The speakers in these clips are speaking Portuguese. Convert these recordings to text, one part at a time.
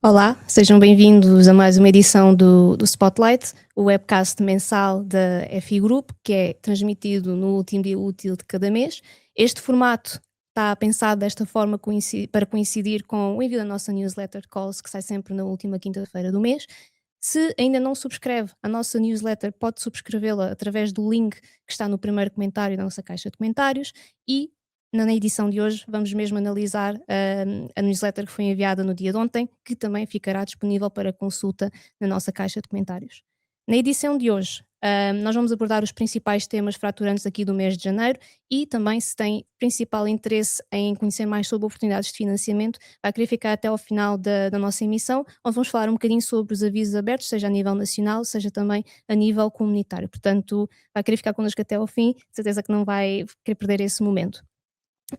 Olá, sejam bem-vindos a mais uma edição do Spotlight, o webcast mensal da FI Group, que é transmitido no último dia útil de cada mês. Este formato está pensado desta forma para coincidir com o envio da nossa newsletter Calls, que sai sempre na última quinta-feira do mês. Se ainda não subscreve a nossa newsletter, pode subscrevê-la através do link que está no primeiro comentário da nossa caixa de comentários e na edição de hoje vamos mesmo analisar a newsletter que foi enviada no dia de ontem, que também ficará disponível para consulta na nossa caixa de comentários. Na edição de hoje, nós vamos abordar os principais temas fraturantes aqui do mês de janeiro e também, se tem principal interesse em conhecer mais sobre oportunidades de financiamento, vai querer ficar até ao final da nossa emissão, onde vamos falar um bocadinho sobre os avisos abertos, seja a nível nacional, seja também a nível comunitário. Portanto, vai querer ficar connosco até ao fim, de certeza que não vai querer perder esse momento.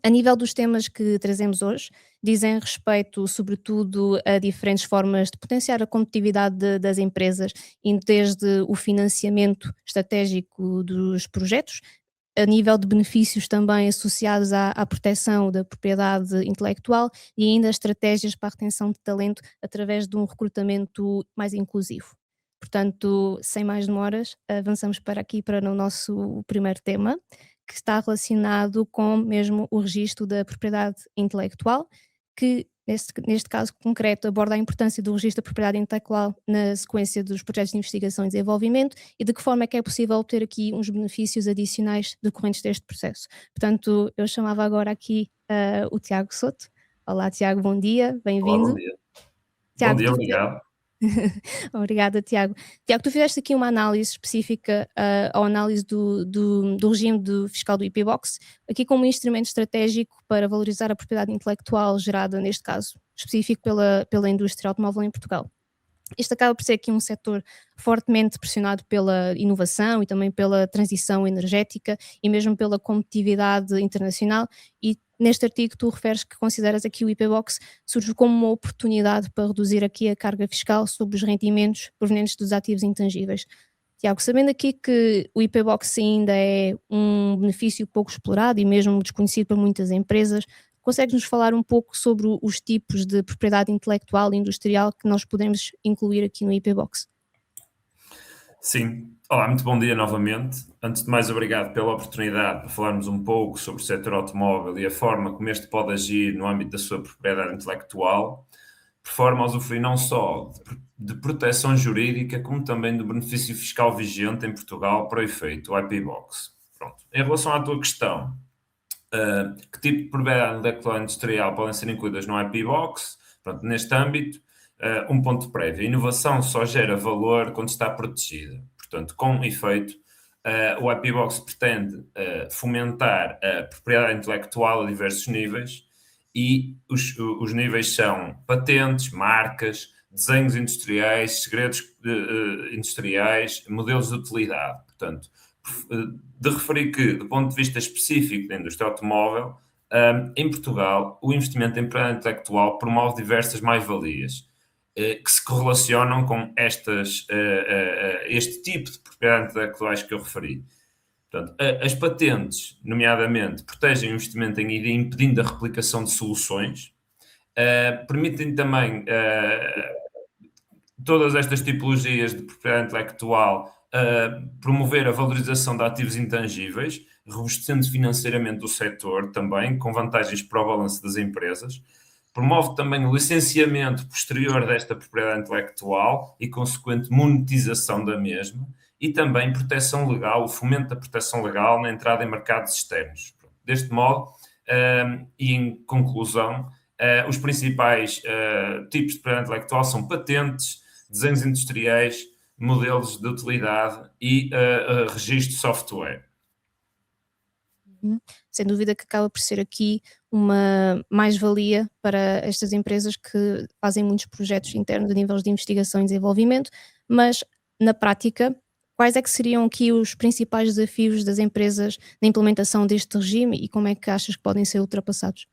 A nível dos temas que trazemos hoje, dizem respeito, sobretudo, a diferentes formas de potenciar a competitividade das empresas, indo desde o financiamento estratégico dos projetos, a nível de benefícios também associados à proteção da propriedade intelectual e ainda estratégias para a retenção de talento através de um recrutamento mais inclusivo. Portanto, sem mais demoras, avançamos para o nosso primeiro tema, que está relacionado com mesmo o registro da propriedade intelectual, que neste caso concreto aborda a importância do registro da propriedade intelectual na sequência dos projetos de investigação e desenvolvimento e de que forma é que é possível obter aqui uns benefícios adicionais decorrentes deste processo. Portanto, eu chamava agora aqui o Tiago Soto. Olá, Tiago, bom dia, Olá, bom bem-vindo. dia. Bom Tiago, dia, tu obrigado. Obrigada, Tiago. Tiago, tu fizeste aqui uma análise específica ao análise do regime fiscal do IP-Box, aqui como um instrumento estratégico para valorizar a propriedade intelectual gerada, neste caso, específico pela indústria automóvel em Portugal. Este acaba por ser aqui um setor fortemente pressionado pela inovação e também pela transição energética e mesmo pela competitividade internacional e neste artigo tu referes que consideras aqui o IP-Box surge como uma oportunidade para reduzir aqui a carga fiscal sobre os rendimentos provenientes dos ativos intangíveis. Tiago, sabendo aqui que o IP-Box ainda é um benefício pouco explorado e mesmo desconhecido por muitas empresas, consegues-nos falar um pouco sobre os tipos de propriedade intelectual e industrial que nós podemos incluir aqui no IP-Box? Sim, olá, muito bom dia novamente. Antes de mais, obrigado pela oportunidade de falarmos um pouco sobre o setor automóvel e a forma como este pode agir no âmbito da sua propriedade intelectual, por forma a usufruir não só de proteção jurídica, como também do benefício fiscal vigente em Portugal para o efeito, o IP-Box. Pronto. Em relação à tua questão, que tipo de propriedade intelectual industrial podem ser incluídas no IP-Box? Pronto, neste âmbito, um ponto prévio. A inovação só gera valor quando está protegida. Portanto, com efeito, o IP-Box pretende fomentar a propriedade intelectual a diversos níveis e os níveis são patentes, marcas, desenhos industriais, segredos industriais, modelos de utilidade. Portanto, de referir que, do ponto de vista específico da indústria automóvel, em Portugal, o investimento em propriedade intelectual promove diversas mais-valias que se correlacionam com este tipo de propriedades intelectuais que eu referi. Portanto, as patentes, nomeadamente, protegem o investimento em ideia, impedindo a replicação de soluções, permitem também todas estas tipologias de propriedade intelectual promover a valorização de ativos intangíveis, robustecendo financeiramente o setor também, com vantagens para o balanço das empresas. Promove também o licenciamento posterior desta propriedade intelectual e consequente monetização da mesma e também proteção legal, o fomento da proteção legal na entrada em mercados externos. Deste modo, e em conclusão, os principais tipos de propriedade intelectual são patentes, desenhos industriais, modelos de utilidade e registro de software. Sem dúvida que acaba por ser aqui uma mais-valia para estas empresas que fazem muitos projetos internos a níveis de investigação e desenvolvimento, mas na prática, quais é que seriam aqui os principais desafios das empresas na implementação deste regime e como é que achas que podem ser ultrapassados?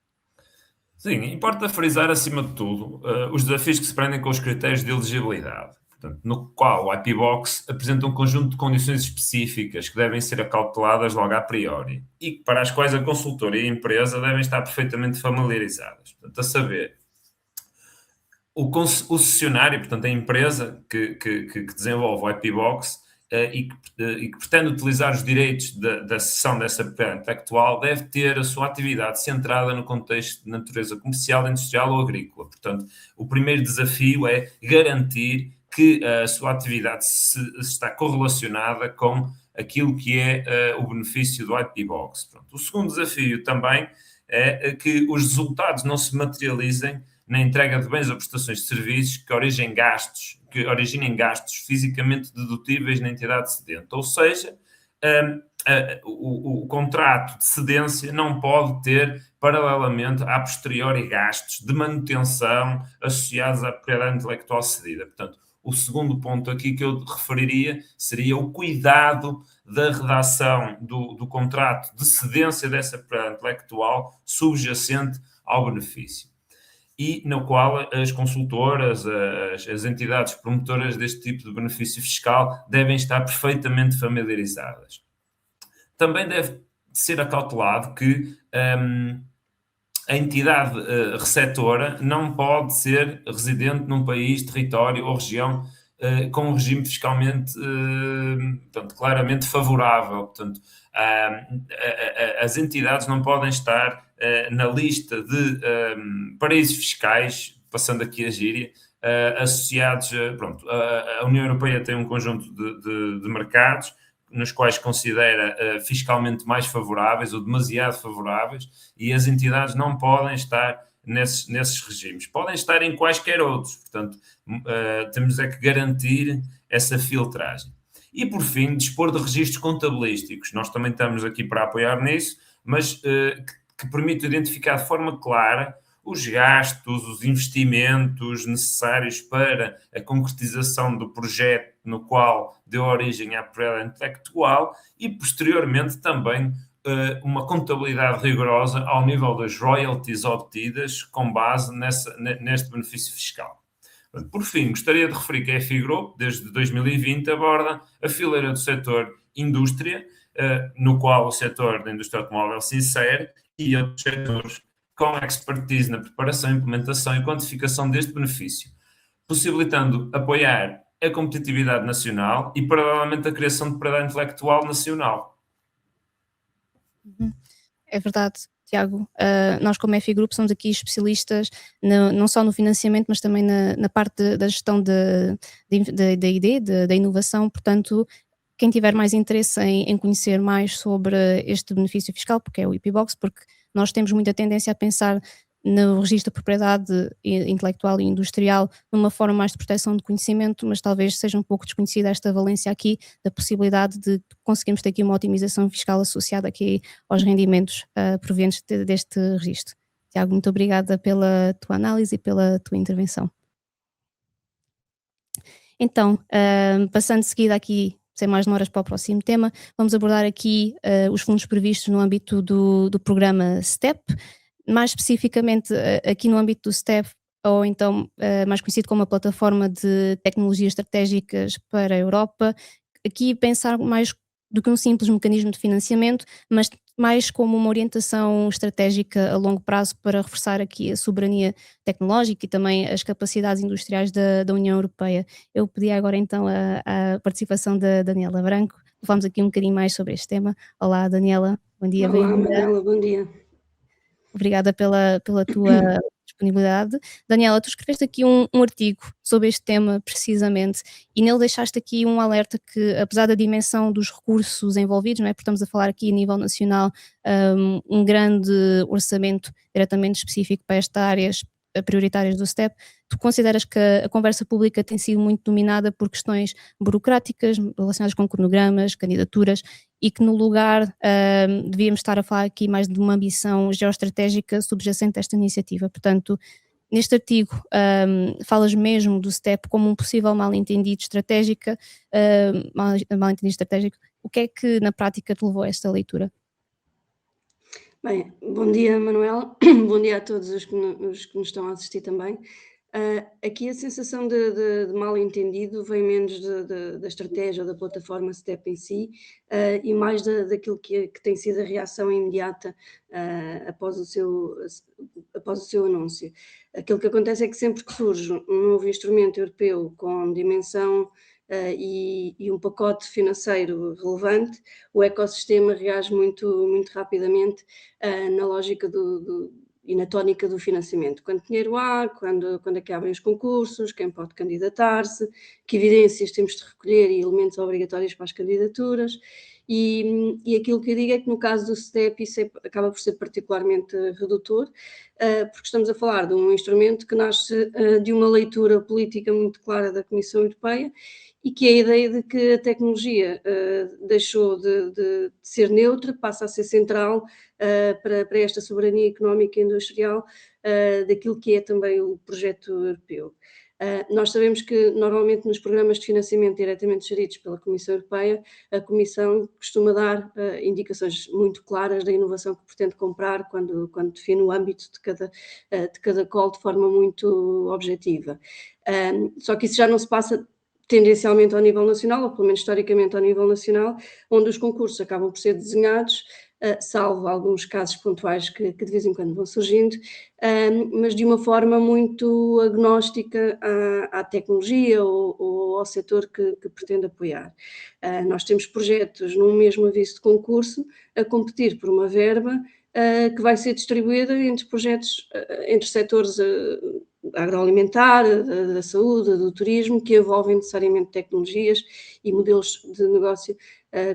Sim, importa frisar acima de tudo os desafios que se prendem com os critérios de elegibilidade, portanto, no qual o IP-Box apresenta um conjunto de condições específicas que devem ser acauteladas logo a priori e para as quais a consultora e a empresa devem estar perfeitamente familiarizadas. Portanto, a saber, o cessionário, portanto, a empresa que desenvolve o IP Box e que pretende utilizar os direitos da cessão dessa propriedade intelectual deve ter a sua atividade centrada no contexto de natureza comercial, industrial ou agrícola. Portanto, o primeiro desafio é garantir que a sua atividade está correlacionada com aquilo que é o benefício do IP Box. Pronto. O segundo desafio também é que os resultados não se materializem na entrega de bens ou prestações de serviços que originem gastos fisicamente dedutíveis na entidade cedente. Ou seja, o contrato de cedência não pode ter, paralelamente, a posteriori gastos de manutenção associados à propriedade intelectual cedida. Portanto, o segundo ponto aqui que eu referiria seria o cuidado da redação do contrato de cedência dessa propriedade intelectual subjacente ao benefício, e na qual as consultoras, as entidades promotoras deste tipo de benefício fiscal devem estar perfeitamente familiarizadas. Também deve ser acautelado que a entidade receptora não pode ser residente num país, território ou região com um regime fiscalmente, portanto, claramente favorável. Portanto, as entidades não podem estar na lista de paraísos fiscais, passando aqui a gíria, associados pronto, a União Europeia tem um conjunto de mercados nos quais considera fiscalmente mais favoráveis ou demasiado favoráveis, e as entidades não podem estar nesses regimes. Podem estar em quaisquer outros, portanto, temos é que garantir essa filtragem. E, por fim, dispor de registros contabilísticos. Nós também estamos aqui para apoiar nisso, mas que permite identificar de forma clara os gastos, os investimentos necessários para a concretização do projeto no qual deu origem à propriedade intelectual e, posteriormente, também uma contabilidade rigorosa ao nível das royalties obtidas com base neste benefício fiscal. Por fim, gostaria de referir que a FI Group, desde 2020, aborda a fileira do setor indústria, no qual o setor da indústria automóvel se insere, e outros setores com expertise na preparação, implementação e quantificação deste benefício, possibilitando apoiar a competitividade nacional e, paralelamente, a criação de propriedade intelectual nacional. É verdade, Tiago. Nós, como FI Group, somos aqui especialistas não só no financiamento, mas também na parte da gestão da ID, da inovação. Portanto, quem tiver mais interesse em conhecer mais sobre este benefício fiscal, porque é o IP Box, porque nós temos muita tendência a pensar no registro de propriedade intelectual e industrial numa forma mais de proteção de conhecimento, mas talvez seja um pouco desconhecida esta valência aqui da possibilidade de conseguirmos ter aqui uma otimização fiscal associada aqui aos rendimentos provenientes deste registro. Tiago, muito obrigada pela tua análise e pela tua intervenção. Então, passando de seguida aqui, sem mais demoras, para o próximo tema, vamos abordar aqui os fundos previstos no âmbito do programa STEP, mais especificamente aqui no âmbito do STEP, ou então mais conhecido como a Plataforma de Tecnologias Estratégicas para a Europa. Aqui pensar mais do que um simples mecanismo de financiamento, mas mais como uma orientação estratégica a longo prazo para reforçar aqui a soberania tecnológica e também as capacidades industriais da União Europeia. Eu pedi agora então a participação da Daniela Branco. Vamos aqui um bocadinho mais sobre este tema. Olá, Daniela, bom dia. Olá, Manuela, bom dia. Obrigada pela tua disponibilidade. Daniela, tu escreveste aqui um artigo sobre este tema precisamente, e nele deixaste aqui um alerta que, apesar da dimensão dos recursos envolvidos, não é, porque estamos a falar aqui a nível nacional, um grande orçamento diretamente específico para estas áreas prioritárias do STEP, tu consideras que a conversa pública tem sido muito dominada por questões burocráticas relacionadas com cronogramas, candidaturas, e que no lugar devíamos estar a falar aqui mais de uma ambição geoestratégica subjacente a esta iniciativa. Portanto, neste artigo falas mesmo do STEP como um possível mal-entendido estratégico. O que é que na prática te levou a esta leitura? Bem, bom dia, Manuela, bom dia a todos os que nos estão a assistir também. Aqui a sensação de mal-entendido vem menos da estratégia ou da plataforma STEP em si, e mais daquilo que tem sido a reação imediata após após o seu anúncio. Aquilo que acontece é que sempre que surge um novo instrumento europeu com dimensão e um pacote financeiro relevante, o ecossistema reage muito rapidamente na lógica e na tónica do financiamento. Quanto dinheiro há, quando acabem os concursos, quem pode candidatar-se, que evidências temos de recolher e elementos obrigatórios para as candidaturas. E aquilo que eu digo é que no caso do STEP isso acaba por ser particularmente redutor, porque estamos a falar de um instrumento que nasce de uma leitura política muito clara da Comissão Europeia e que é a ideia de que a tecnologia deixou de ser neutra, passa a ser central para esta soberania económica e industrial daquilo que é também o projeto europeu. Nós sabemos que normalmente nos programas de financiamento diretamente geridos pela Comissão Europeia, a Comissão costuma dar indicações muito claras da inovação que pretende comprar quando define o âmbito de cada call de forma muito objetiva. Só que isso já não se passa tendencialmente ao nível nacional, ou pelo menos historicamente ao nível nacional, onde os concursos acabam por ser desenhados, salvo alguns casos pontuais que de vez em quando vão surgindo, mas de uma forma muito agnóstica à tecnologia ou ao setor que pretende apoiar. Nós temos projetos num mesmo aviso de concurso a competir por uma verba que vai ser distribuída entre projetos, entre setores agroalimentar, da saúde, do turismo, que envolvem necessariamente tecnologias e modelos de negócio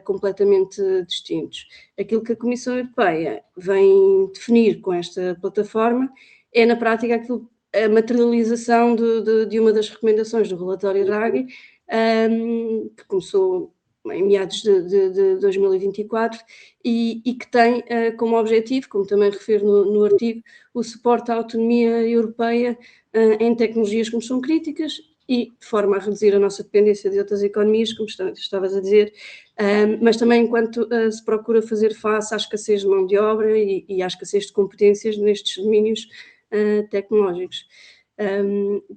completamente distintos. Aquilo que a Comissão Europeia vem definir com esta plataforma é, na prática, a materialização de uma das recomendações do relatório Draghi, que começou em meados de 2024 e que tem como objetivo, como também refiro no artigo, o suporte à autonomia europeia em tecnologias que nos são críticas e de forma a reduzir a nossa dependência de outras economias, como estavas a dizer, mas também enquanto se procura fazer face à escassez de mão de obra e à escassez de competências nestes domínios tecnológicos.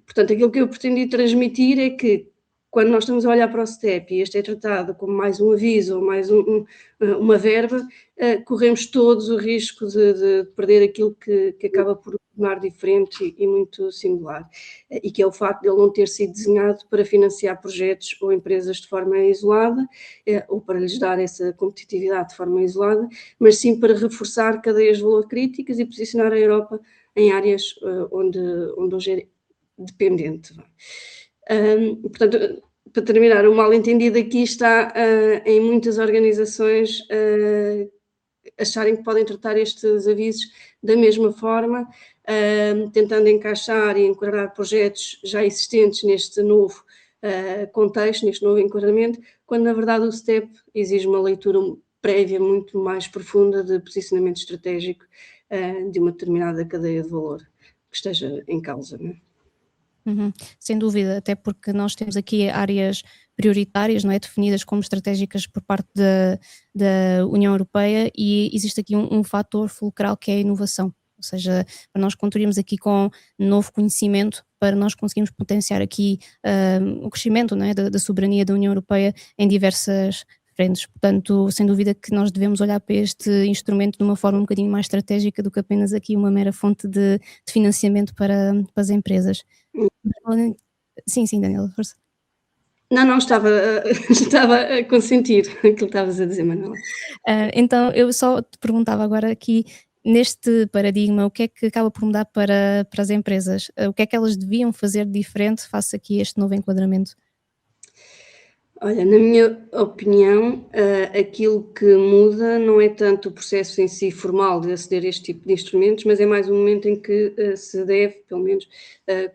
Portanto, aquilo que eu pretendi transmitir é que quando nós estamos a olhar para o STEP e este é tratado como mais um aviso ou mais uma verba, corremos todos o risco de perder aquilo que acaba por tornar diferente e muito singular, e que é o facto de ele não ter sido desenhado para financiar projetos ou empresas de forma isolada, ou para lhes dar essa competitividade de forma isolada, mas sim para reforçar cadeias de valor críticas e posicionar a Europa em áreas onde hoje é dependente. Portanto, para terminar, o mal-entendido aqui está em muitas organizações acharem que podem tratar estes avisos da mesma forma, tentando encaixar e enquadrar projetos já existentes neste novo contexto, neste novo enquadramento, quando na verdade o STEP exige uma leitura prévia muito mais profunda de posicionamento estratégico de uma determinada cadeia de valor que esteja em causa, não é? Sem dúvida, até porque nós temos aqui áreas prioritárias, não é, definidas como estratégicas por parte da União Europeia e existe aqui um fator fulcral que é a inovação, ou seja, para nós contribuirmos aqui com novo conhecimento, para nós conseguirmos potenciar aqui o crescimento, não é, da soberania da União Europeia em diversas frentes. Portanto, sem dúvida que nós devemos olhar para este instrumento de uma forma um bocadinho mais estratégica do que apenas aqui uma mera fonte de financiamento para as empresas. Sim, Daniela, força. Não, estava a consentir aquilo que estavas a dizer, Manuela. Então, eu só te perguntava agora aqui, neste paradigma, o que é que acaba por mudar para as empresas? O que é que elas deviam fazer de diferente face aqui a este novo enquadramento? Olha, na minha opinião, aquilo que muda não é tanto o processo em si formal de aceder a este tipo de instrumentos, mas é mais um momento em que se deve, pelo menos,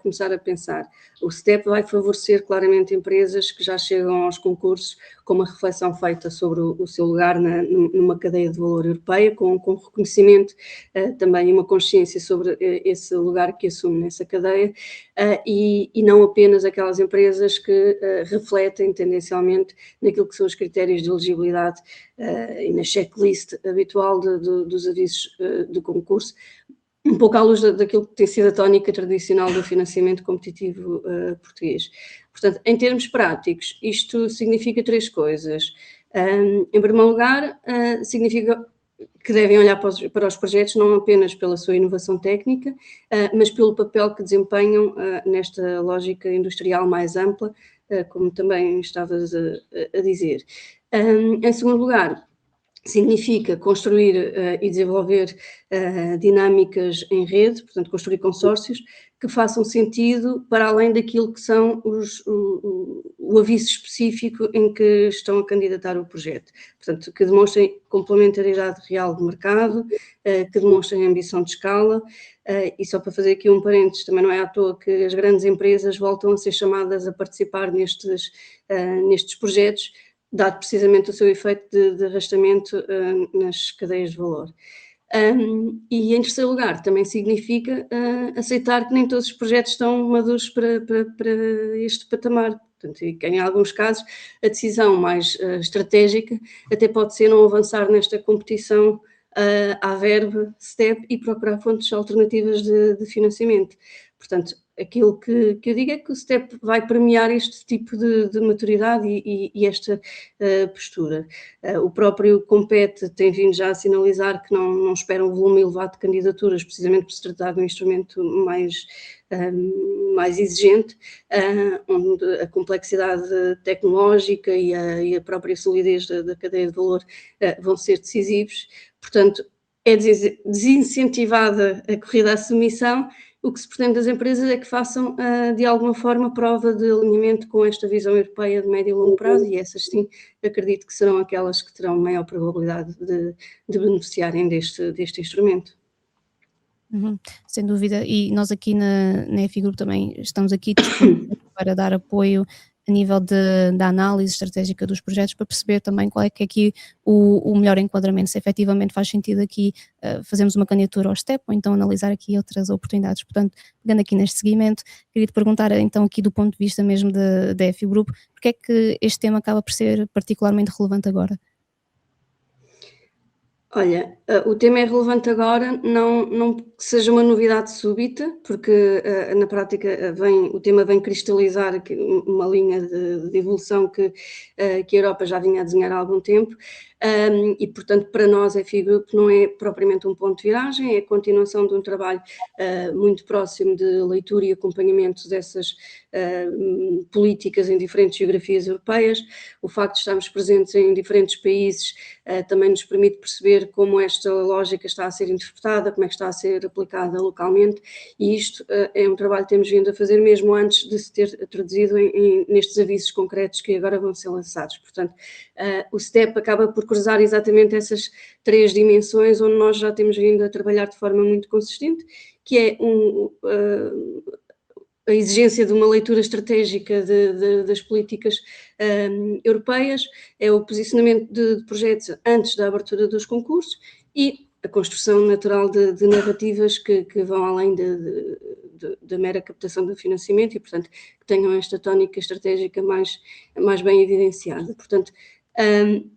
começar a pensar. O STEP vai favorecer claramente empresas que já chegam aos concursos com uma reflexão feita sobre o seu lugar numa cadeia de valor europeia, com reconhecimento também e uma consciência sobre esse lugar que assume nessa cadeia, e não apenas aquelas empresas que refletem tendencialmente naquilo que são os critérios de elegibilidade e na checklist habitual dos avisos de concurso, um pouco à luz daquilo que tem sido a tónica tradicional do financiamento competitivo português. Portanto, em termos práticos, isto significa três coisas. Em primeiro lugar, significa que devem olhar para os projetos não apenas pela sua inovação técnica, mas pelo papel que desempenham nesta lógica industrial mais ampla, como também estavas a dizer. Em segundo lugar, significa construir e desenvolver dinâmicas em rede, portanto, construir consórcios que façam sentido para além daquilo que são o aviso específico em que estão a candidatar o projeto. Portanto, que demonstrem complementariedade real de mercado, que demonstrem ambição de escala, e só para fazer aqui um parênteses, também não é à toa que as grandes empresas voltam a ser chamadas a participar nestes projetos, dado precisamente o seu efeito de arrastamento nas cadeias de valor. E em terceiro lugar, também significa aceitar que nem todos os projetos estão maduros para este patamar. Portanto, e que em alguns casos a decisão mais estratégica até pode ser não avançar nesta competição à verba, STEP, e procurar fontes alternativas de financiamento. Portanto, aquilo que eu digo é que o STEP vai premiar este tipo de maturidade e esta postura. O próprio Compete tem vindo já a sinalizar que não espera um volume elevado de candidaturas, precisamente por se tratar de um instrumento mais exigente, onde a complexidade tecnológica e a própria solidez da cadeia de valor vão ser decisivos. Portanto, é desincentivada a corrida à submissão. O que se pretende das empresas é que façam, de alguma forma, prova de alinhamento com esta visão europeia de médio e longo prazo, e essas sim, acredito que serão aquelas que terão maior probabilidade de beneficiarem deste instrumento. Sem dúvida, e nós aqui na EFI Group também estamos aqui disponíveis para dar apoio a nível da análise estratégica dos projetos, para perceber também qual é que é aqui o melhor enquadramento, se efetivamente faz sentido aqui fazermos uma candidatura ao STEP, ou então analisar aqui outras oportunidades. Portanto, pegando aqui neste seguimento, queria te perguntar então aqui do ponto de vista mesmo da EFI Group, porque é que este tema acaba por ser particularmente relevante agora? Olha, o tema é relevante agora, não que seja uma novidade súbita, porque na prática o tema vem cristalizar aqui uma linha de evolução que a Europa já vinha a desenhar há algum tempo, e portanto para nós a EFI Group não é propriamente um ponto de viragem, é a continuação de um trabalho muito próximo de leitura e acompanhamento dessas políticas em diferentes geografias europeias. O facto de estarmos presentes em diferentes países também nos permite perceber como esta lógica está a ser interpretada, como é que está a ser aplicada localmente, e isto é um trabalho que temos vindo a fazer mesmo antes de se ter traduzido nestes avisos concretos que agora vão ser lançados. Portanto, o STEP acaba por cruzar exatamente essas três dimensões onde nós já temos vindo a trabalhar de forma muito consistente, que é a exigência de uma leitura estratégica das políticas europeias, é o posicionamento de projetos antes da abertura dos concursos e a construção natural de narrativas que vão além da mera captação do financiamento e, portanto, que tenham esta tónica estratégica mais bem evidenciada. Portanto,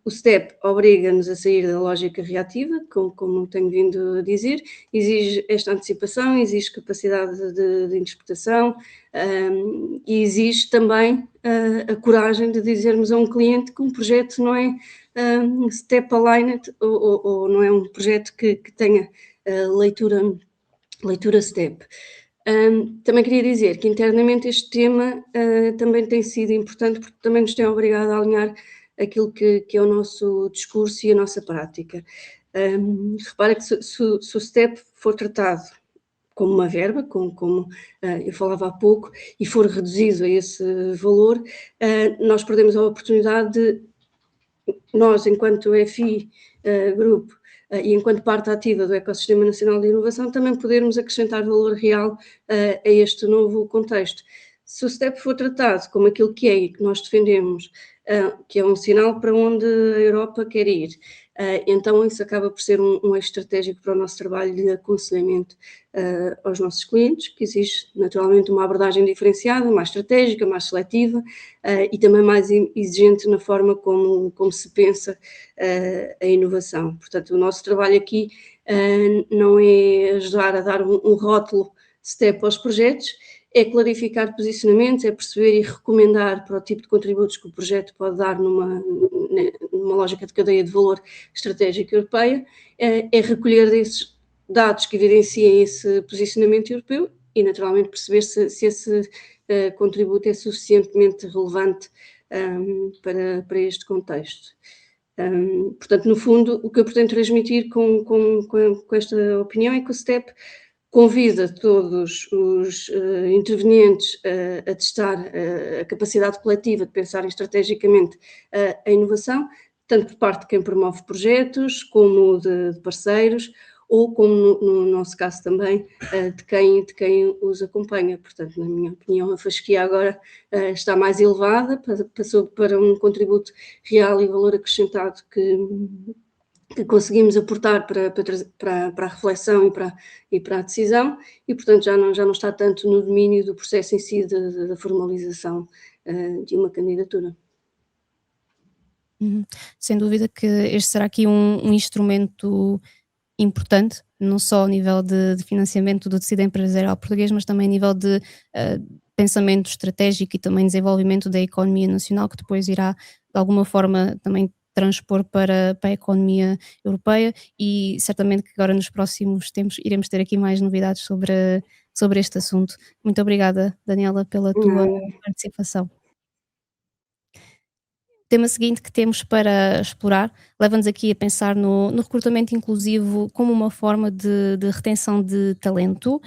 o STEP obriga-nos a sair da lógica reativa, como tenho vindo a dizer, exige esta antecipação, exige capacidade de interpretação e exige também a coragem de dizermos a um cliente que um projeto não é STEP aligned ou não é um projeto que tenha leitura STEP. Também queria dizer que internamente este tema também tem sido importante porque também nos tem obrigado a alinhar aquilo que é o nosso discurso e a nossa prática. Repara que se o STEP for tratado como uma verba, como eu falava há pouco, e for reduzido a esse valor, nós perdemos a oportunidade de nós, enquanto EFI Group, e enquanto parte ativa do Ecossistema Nacional de Inovação, também podermos acrescentar valor real a este novo contexto. Se o STEP for tratado como aquilo que é e que nós defendemos, que é um sinal para onde a Europa quer ir, então isso acaba por ser um eixo estratégico para o nosso trabalho de aconselhamento aos nossos clientes, que exige naturalmente uma abordagem diferenciada, mais estratégica, mais seletiva e também mais exigente na forma como se pensa a inovação. Portanto, o nosso trabalho aqui não é ajudar a dar um rótulo STEP aos projetos, é clarificar posicionamentos, é perceber e recomendar para o tipo de contributos que o projeto pode dar numa uma lógica de cadeia de valor estratégica europeia, é recolher desses dados que evidenciem esse posicionamento europeu e, naturalmente, perceber se esse contributo é suficientemente relevante para este contexto. Portanto, no fundo, o que eu pretendo transmitir com esta opinião é que o STEP convida todos os intervenientes a testar a capacidade coletiva de pensarem estrategicamente a inovação, tanto por parte de quem promove projetos, como de parceiros, ou como no nosso caso também, de quem os acompanha. Portanto, na minha opinião, a fasquia agora está mais elevada, passou para um contributo real e valor acrescentado que conseguimos aportar para a reflexão e para a decisão, e portanto já não está tanto no domínio do processo em si da formalização de uma candidatura. Sem dúvida que este será aqui um instrumento importante, não só ao nível de financiamento do tecido empresarial português, mas também a nível de pensamento estratégico e também desenvolvimento da economia nacional, que depois irá, de alguma forma, também transpor para a economia europeia, e certamente que agora nos próximos tempos iremos ter aqui mais novidades sobre este assunto. Muito obrigada, Daniela, pela tua participação. O tema seguinte que temos para explorar leva-nos aqui a pensar no recrutamento inclusivo como uma forma de retenção de talento.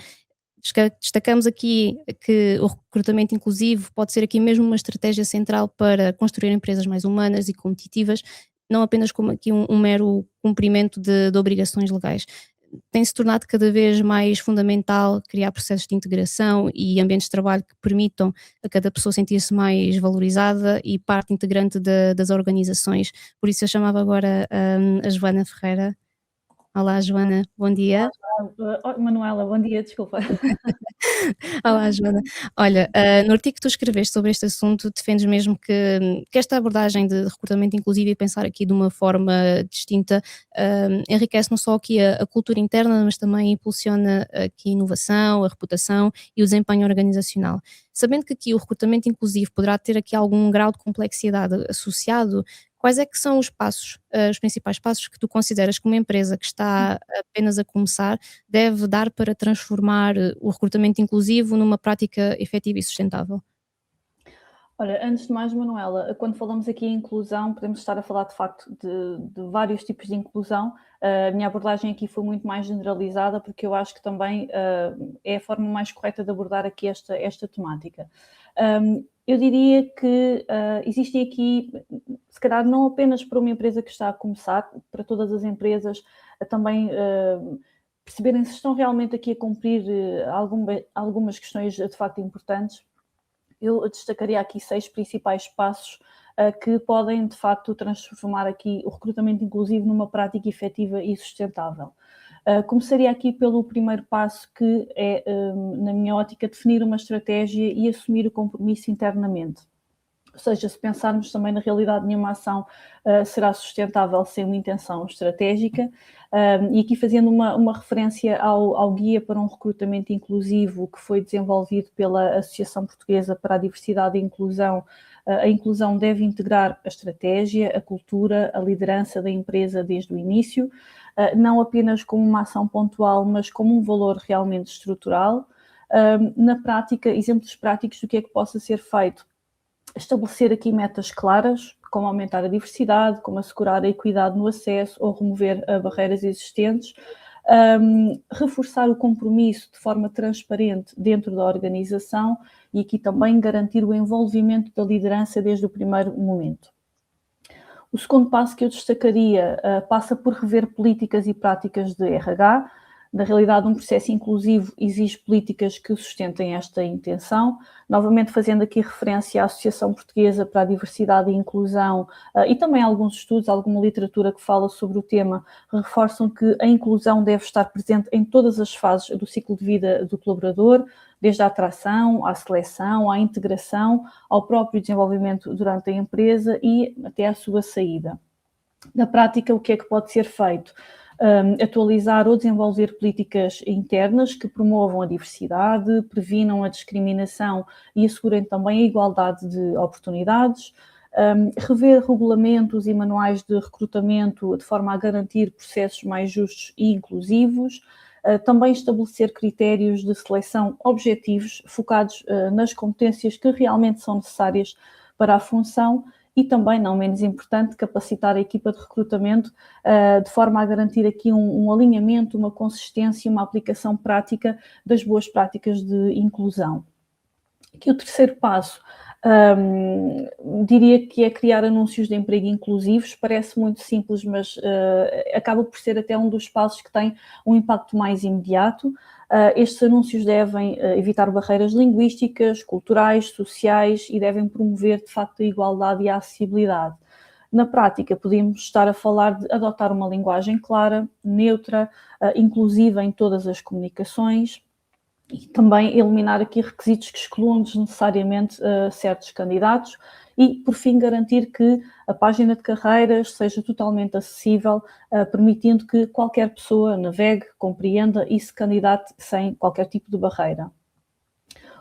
Destacamos aqui que o recrutamento inclusivo pode ser aqui mesmo uma estratégia central para construir empresas mais humanas e competitivas, não apenas como aqui um mero cumprimento de obrigações legais. Tem-se tornado cada vez mais fundamental criar processos de integração e ambientes de trabalho que permitam a cada pessoa sentir-se mais valorizada e parte integrante das organizações. Por isso eu chamava agora a Joana Ferreira. Olá, Joana, bom dia. Manuela, bom dia, desculpa. Olá, Joana. Olha, no artigo que tu escreveste sobre este assunto, defendes mesmo que esta abordagem de recrutamento inclusivo e pensar aqui de uma forma distinta enriquece não só aqui a cultura interna, mas também impulsiona aqui a inovação, a reputação e o desempenho organizacional. Sabendo que aqui o recrutamento inclusivo poderá ter aqui algum grau de complexidade associado, quais é que são os passos, os principais passos que tu consideras que uma empresa que está apenas a começar deve dar para transformar o recrutamento inclusivo numa prática efetiva e sustentável? Olha, antes de mais, Manuela, quando falamos aqui em inclusão, podemos estar a falar de facto de vários tipos de inclusão. A minha abordagem aqui foi muito mais generalizada, porque eu acho que também é a forma mais correta de abordar aqui esta temática. Eu diria que existem aqui, se calhar não apenas para uma empresa que está a começar, para todas as empresas também perceberem se estão realmente aqui a cumprir algumas questões de facto importantes. Eu destacaria aqui 6 principais passos que podem de facto transformar aqui o recrutamento inclusivo numa prática efetiva e sustentável. Começaria aqui pelo primeiro passo, que é, na minha ótica, definir uma estratégia e assumir o compromisso internamente. Ou seja, se pensarmos também na realidade, nenhuma ação será sustentável sem uma intenção estratégica. E aqui fazendo uma referência ao guia para um recrutamento inclusivo que foi desenvolvido pela Associação Portuguesa para a Diversidade e Inclusão, a inclusão deve integrar a estratégia, a cultura, a liderança da empresa desde o início, não apenas como uma ação pontual, mas como um valor realmente estrutural. Na prática, exemplos práticos do que é que possa ser feito: estabelecer aqui metas claras, como aumentar a diversidade, como assegurar a equidade no acesso ou remover barreiras existentes, reforçar o compromisso de forma transparente dentro da organização e aqui também garantir o envolvimento da liderança desde o primeiro momento. O segundo passo que eu destacaria passa por rever políticas e práticas de RH. Na realidade, um processo inclusivo exige políticas que sustentem esta intenção. Novamente, fazendo aqui referência à Associação Portuguesa para a Diversidade e Inclusão e também alguns estudos, alguma literatura que fala sobre o tema, reforçam que a inclusão deve estar presente em todas as fases do ciclo de vida do colaborador, desde a atração, à seleção, à integração, ao próprio desenvolvimento durante a empresa e até à sua saída. Na prática, o que é que pode ser feito? Atualizar ou desenvolver políticas internas que promovam a diversidade, previnam a discriminação e assegurem também a igualdade de oportunidades, rever regulamentos e manuais de recrutamento de forma a garantir processos mais justos e inclusivos, também estabelecer critérios de seleção objetivos focados nas competências que realmente são necessárias para a função e também, não menos importante, capacitar a equipa de recrutamento de forma a garantir aqui um alinhamento, uma consistência, uma aplicação prática das boas práticas de inclusão. Aqui o terceiro passo, diria que é criar anúncios de emprego inclusivos. Parece muito simples, mas acaba por ser até um dos passos que tem um impacto mais imediato. Estes anúncios devem evitar barreiras linguísticas, culturais, sociais e devem promover, de facto, a igualdade e a acessibilidade. Na prática, podemos estar a falar de adotar uma linguagem clara, neutra, inclusiva em todas as comunicações, e também eliminar aqui requisitos que excluam desnecessariamente certos candidatos e, por fim, garantir que a página de carreiras seja totalmente acessível, permitindo que qualquer pessoa navegue, compreenda e se candidate sem qualquer tipo de barreira.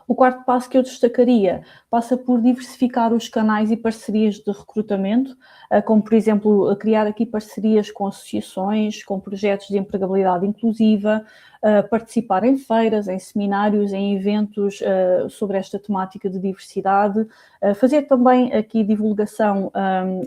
O quarto passo que eu destacaria passa por diversificar os canais e parcerias de recrutamento, como, por exemplo, criar aqui parcerias com associações, com projetos de empregabilidade inclusiva, participar em feiras, em seminários, em eventos sobre esta temática de diversidade, fazer também aqui divulgação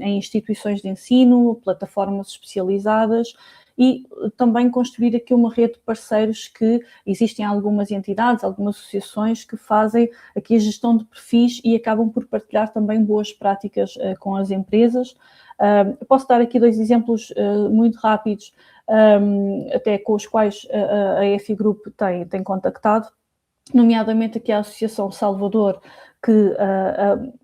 em instituições de ensino, plataformas especializadas, e também construir aqui uma rede de parceiros que existem algumas entidades, algumas associações que fazem aqui a gestão de perfis e acabam por partilhar também boas práticas com as empresas. Posso dar aqui 2 exemplos muito rápidos, até com os quais a EFI Group tem contactado, nomeadamente aqui a Associação Salvador, que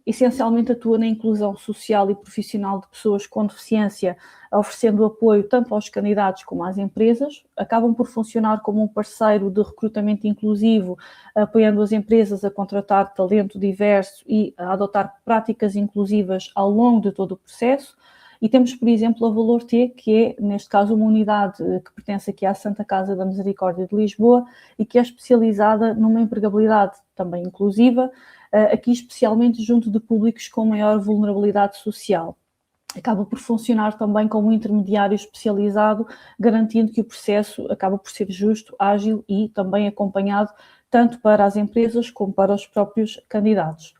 essencialmente atua na inclusão social e profissional de pessoas com deficiência, oferecendo apoio tanto aos candidatos como às empresas. Acabam por funcionar como um parceiro de recrutamento inclusivo, apoiando as empresas a contratar talento diverso e a adotar práticas inclusivas ao longo de todo o processo. E temos, por exemplo, a Valor T, que é, neste caso, uma unidade que pertence aqui à Santa Casa da Misericórdia de Lisboa e que é especializada numa empregabilidade também inclusiva, aqui especialmente junto de públicos com maior vulnerabilidade social. Acaba por funcionar também como um intermediário especializado, garantindo que o processo acaba por ser justo, ágil e também acompanhado tanto para as empresas como para os próprios candidatos.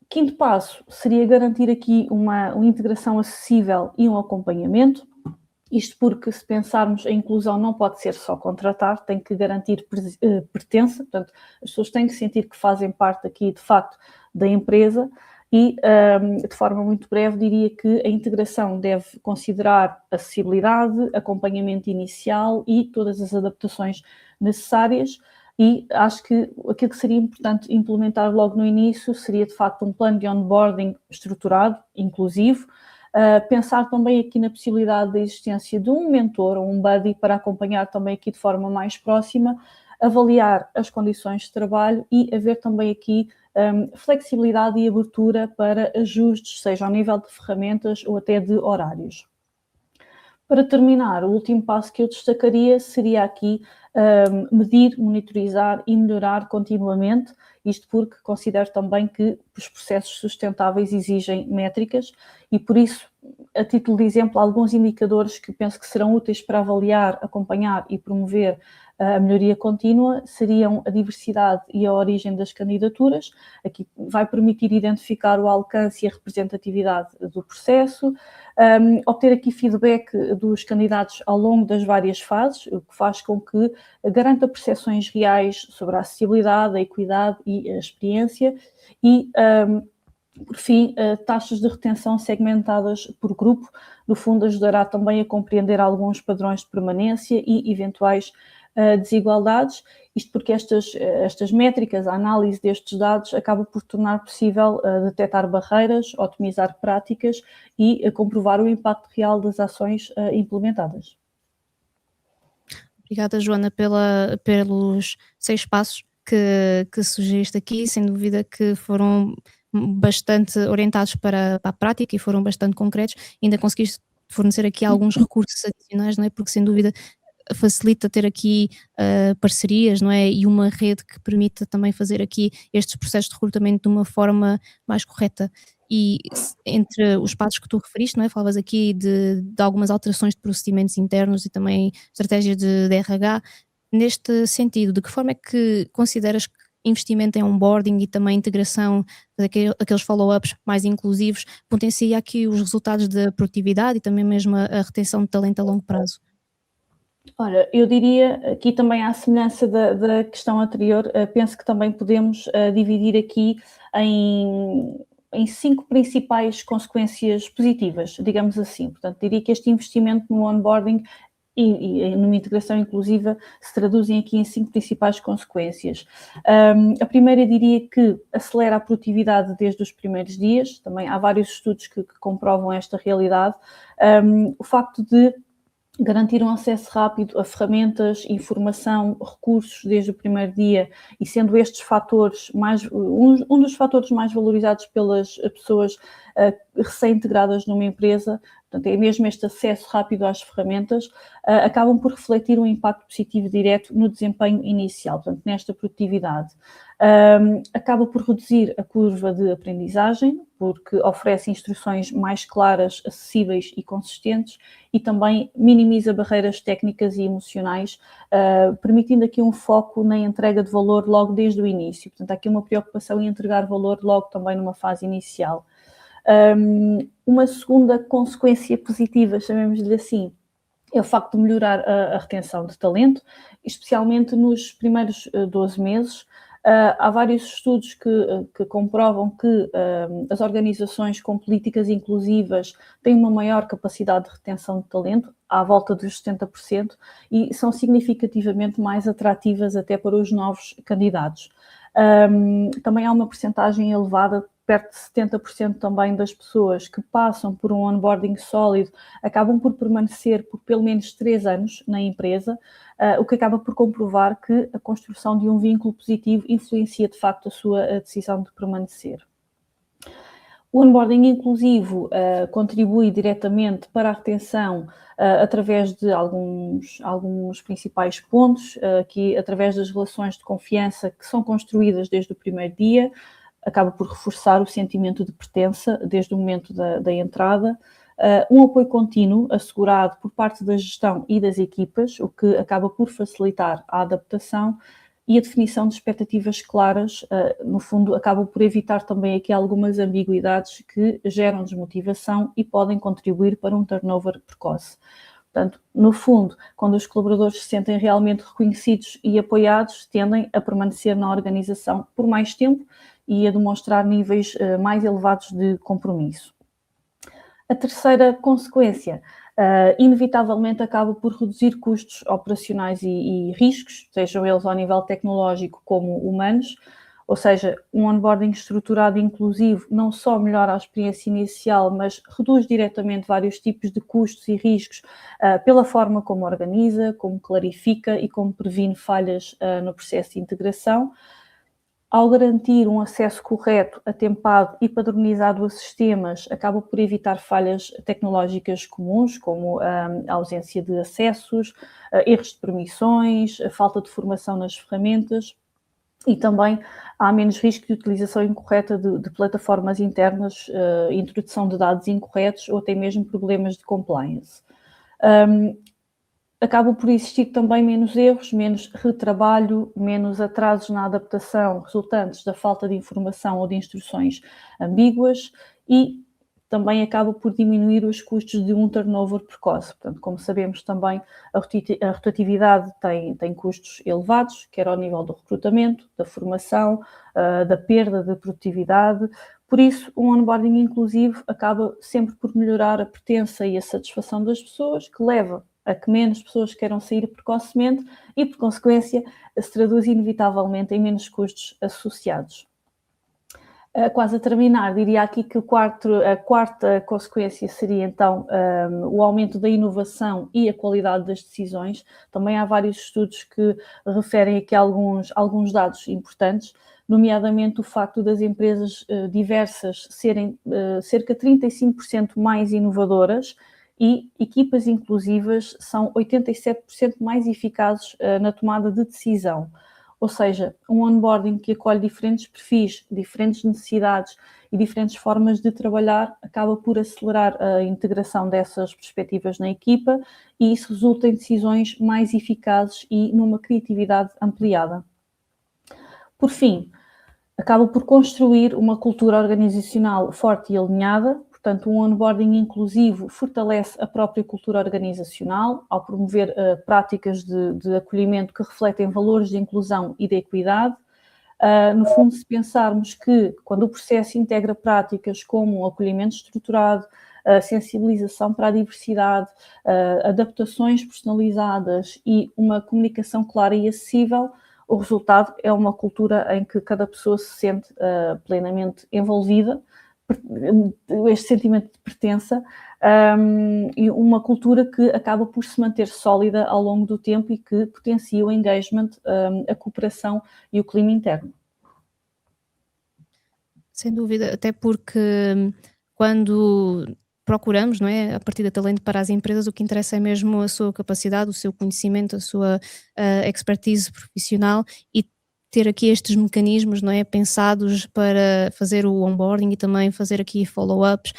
Quinto passo seria garantir aqui uma integração acessível e um acompanhamento. Isto porque, se pensarmos, a inclusão não pode ser só contratar, tem que garantir pertença, portanto, as pessoas têm que sentir que fazem parte aqui, de facto, da empresa e, de forma muito breve, diria que a integração deve considerar acessibilidade, acompanhamento inicial e todas as adaptações necessárias. E acho que aquilo que seria importante implementar logo no início seria, de facto, um plano de onboarding estruturado, inclusivo, pensar também aqui na possibilidade da existência de um mentor ou um buddy para acompanhar também aqui de forma mais próxima, avaliar as condições de trabalho e haver também aqui flexibilidade e abertura para ajustes, seja ao nível de ferramentas ou até de horários. Para terminar, o último passo que eu destacaria seria aqui medir, monitorizar e melhorar continuamente, isto porque considero também que os processos sustentáveis exigem métricas e por isso, a título de exemplo, alguns indicadores que penso que serão úteis para avaliar, acompanhar e promover a melhoria contínua seriam a diversidade e a origem das candidaturas. Aqui vai permitir identificar o alcance e a representatividade do processo, obter aqui feedback dos candidatos ao longo das várias fases, o que faz com que garanta percepções reais sobre a acessibilidade, a equidade e a experiência e, por fim, taxas de retenção segmentadas por grupo, no fundo ajudará também a compreender alguns padrões de permanência e eventuais desigualdades, isto porque estas métricas, a análise destes dados acaba por tornar possível detectar barreiras, otimizar práticas e comprovar o impacto real das ações implementadas. Obrigada, Joana, pelos 6 passos que sugeriste aqui, sem dúvida que foram bastante orientados para a prática e foram bastante concretos. Ainda conseguiste fornecer aqui alguns recursos adicionais, não é? Porque sem dúvida facilita ter aqui parcerias, não é? E uma rede que permita também fazer aqui estes processos de recrutamento de uma forma mais correta. E entre os passos que tu referiste, não é? Falavas aqui de algumas alterações de procedimentos internos e também estratégias de RH. Neste sentido, de que forma é que consideras que investimento em onboarding e também integração, aqueles follow-ups mais inclusivos, potencia aqui os resultados da produtividade e também mesmo a retenção de talento a longo prazo? Olha, eu diria aqui também à semelhança da questão anterior, penso que também podemos dividir aqui em 5 principais consequências positivas, digamos assim. Portanto, diria que este investimento no onboarding e numa integração inclusiva se traduzem aqui em 5 principais consequências. A primeira diria que acelera a produtividade desde os primeiros dias, também há vários estudos que comprovam esta realidade. O facto de garantir um acesso rápido a ferramentas, informação, recursos desde o primeiro dia, e sendo estes fatores um dos fatores mais valorizados pelas pessoas recém-integradas numa empresa, portanto, é mesmo este acesso rápido às ferramentas, acabam por refletir um impacto positivo direto no desempenho inicial, portanto, nesta produtividade. Acaba por reduzir a curva de aprendizagem, porque oferece instruções mais claras, acessíveis e consistentes, e também minimiza barreiras técnicas e emocionais, permitindo aqui um foco na entrega de valor logo desde o início. Portanto, há aqui uma preocupação em entregar valor logo também numa fase inicial. Uma segunda consequência positiva, chamemos-lhe assim, é o facto de melhorar a retenção de talento, especialmente nos primeiros 12 meses. Há vários estudos que comprovam que as organizações com políticas inclusivas têm uma maior capacidade de retenção de talento, à volta dos 70%, e são significativamente mais atrativas até para os novos candidatos. Também há uma percentagem elevada, perto de 70% também das pessoas que passam por um onboarding sólido acabam por permanecer por pelo menos 3 anos na empresa, o que acaba por comprovar que a construção de um vínculo positivo influencia de facto a sua decisão de permanecer. O onboarding inclusivo contribui diretamente para a retenção através de alguns principais pontos, aqui através das relações de confiança que são construídas desde o primeiro dia, acaba por reforçar o sentimento de pertença desde o momento da entrada, um apoio contínuo assegurado por parte da gestão e das equipas, o que acaba por facilitar a adaptação e a definição de expectativas claras, no fundo, acaba por evitar também aqui algumas ambiguidades que geram desmotivação e podem contribuir para um turnover precoce. Portanto, no fundo, quando os colaboradores se sentem realmente reconhecidos e apoiados, tendem a permanecer na organização por mais tempo e a demonstrar níveis mais elevados de compromisso. A terceira consequência, inevitavelmente, acaba por reduzir custos operacionais e riscos, sejam eles ao nível tecnológico como humanos, ou seja, um onboarding estruturado e inclusivo não só melhora a experiência inicial, mas reduz diretamente vários tipos de custos e riscos pela forma como organiza, como clarifica e como previne falhas no processo de integração. Ao garantir um acesso correto, atempado e padronizado a sistemas, acaba por evitar falhas tecnológicas comuns, como a ausência de acessos, erros de permissões, a falta de formação nas ferramentas, e também há menos risco de utilização incorreta de plataformas internas, introdução de dados incorretos ou até mesmo problemas de compliance. Acaba por existir também menos erros, menos retrabalho, menos atrasos na adaptação resultantes da falta de informação ou de instruções ambíguas, e também acaba por diminuir os custos de um turnover precoce. Portanto, como sabemos também, a rotatividade tem custos elevados, quer ao nível do recrutamento, da formação, da perda de produtividade. Por isso, um onboarding inclusivo acaba sempre por melhorar a pertença e a satisfação das pessoas, que leva a que menos pessoas queiram sair precocemente e, por consequência, se traduz inevitavelmente em menos custos associados. Quase a terminar, diria aqui que a quarta consequência seria, então, o aumento da inovação e a qualidade das decisões. Também há vários estudos que referem aqui alguns dados importantes, nomeadamente o facto das empresas diversas serem cerca de 35% mais inovadoras e equipas inclusivas são 87% mais eficazes na tomada de decisão. Ou seja, um onboarding que acolhe diferentes perfis, diferentes necessidades e diferentes formas de trabalhar acaba por acelerar a integração dessas perspectivas na equipa e isso resulta em decisões mais eficazes e numa criatividade ampliada. Por fim, acaba por construir uma cultura organizacional forte e alinhada. Portanto, um onboarding inclusivo fortalece a própria cultura organizacional ao promover práticas de acolhimento que refletem valores de inclusão e de equidade. No fundo, se pensarmos que quando o processo integra práticas como o acolhimento estruturado, a sensibilização para a diversidade, adaptações personalizadas e uma comunicação clara e acessível, o resultado é uma cultura em que cada pessoa se sente plenamente envolvida, este sentimento de pertença, e uma cultura que acaba por se manter sólida ao longo do tempo e que potencia o engagement, a cooperação e o clima interno. Sem dúvida, até porque quando procuramos, não é, a partir de talento para as empresas, o que interessa é mesmo a sua capacidade, o seu conhecimento, a sua expertise profissional e ter aqui estes mecanismos, não é, pensados para fazer o onboarding e também fazer aqui follow-ups,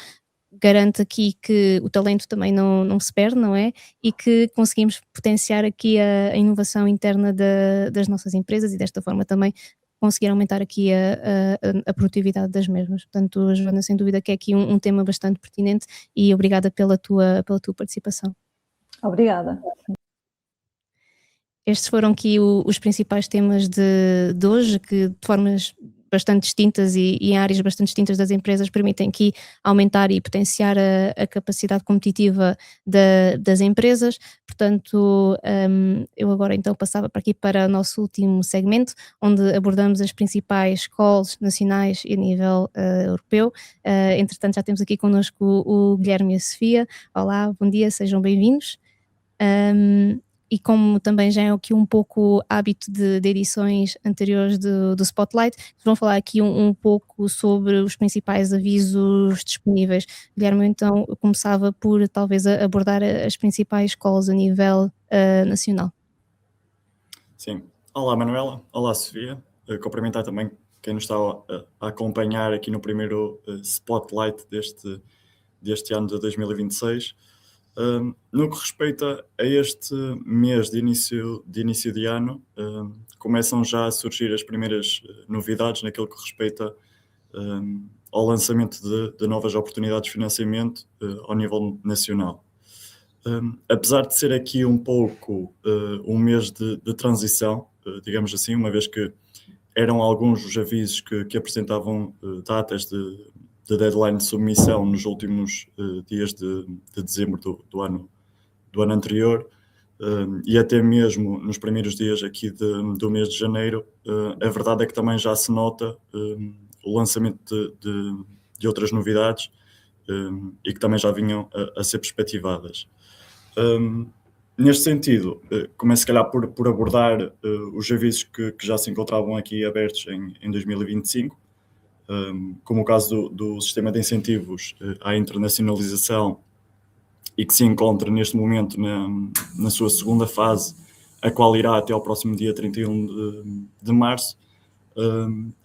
garante aqui que o talento também não se perde, não é? E que conseguimos potenciar aqui a inovação interna das nossas empresas e desta forma também conseguir aumentar aqui a produtividade das mesmas. Portanto, Joana, sem dúvida que é aqui um tema bastante pertinente e obrigada pela tua participação. Obrigada. Estes foram aqui os principais temas de hoje, que de formas bastante distintas e em áreas bastante distintas das empresas permitem aqui aumentar e potenciar a capacidade competitiva das empresas. Portanto, eu agora então passava para aqui para o nosso último segmento, onde abordamos as principais calls nacionais e a nível europeu. Entretanto, já temos aqui connosco o Guilherme e a Sofia. Olá, bom dia, sejam bem-vindos. E como também já é aqui um pouco hábito de edições anteriores do Spotlight, vão falar aqui um pouco sobre os principais avisos disponíveis. Guilherme, então eu começava por talvez abordar as principais calls a nível nacional. Sim. Olá, Manuela. Olá, Sofia. Cumprimentar também quem nos está a acompanhar aqui no primeiro Spotlight deste ano de 2026. No que respeita a este mês de início de ano, começam já a surgir as primeiras novidades naquilo que respeita ao lançamento de novas oportunidades de financiamento ao nível nacional. Apesar de ser aqui um pouco um mês de transição, digamos assim, uma vez que eram alguns os avisos que apresentavam datas de deadline de submissão nos últimos dias de dezembro do ano anterior e até mesmo nos primeiros dias aqui do mês de janeiro, a verdade é que também já se nota o lançamento de outras novidades e que também já vinham a ser perspectivadas. Neste sentido, começo se calhar por abordar os avisos que já se encontravam aqui abertos em 2025, como o caso do sistema de incentivos à internacionalização e que se encontra neste momento na sua segunda fase, a qual irá até ao próximo dia 31 de março,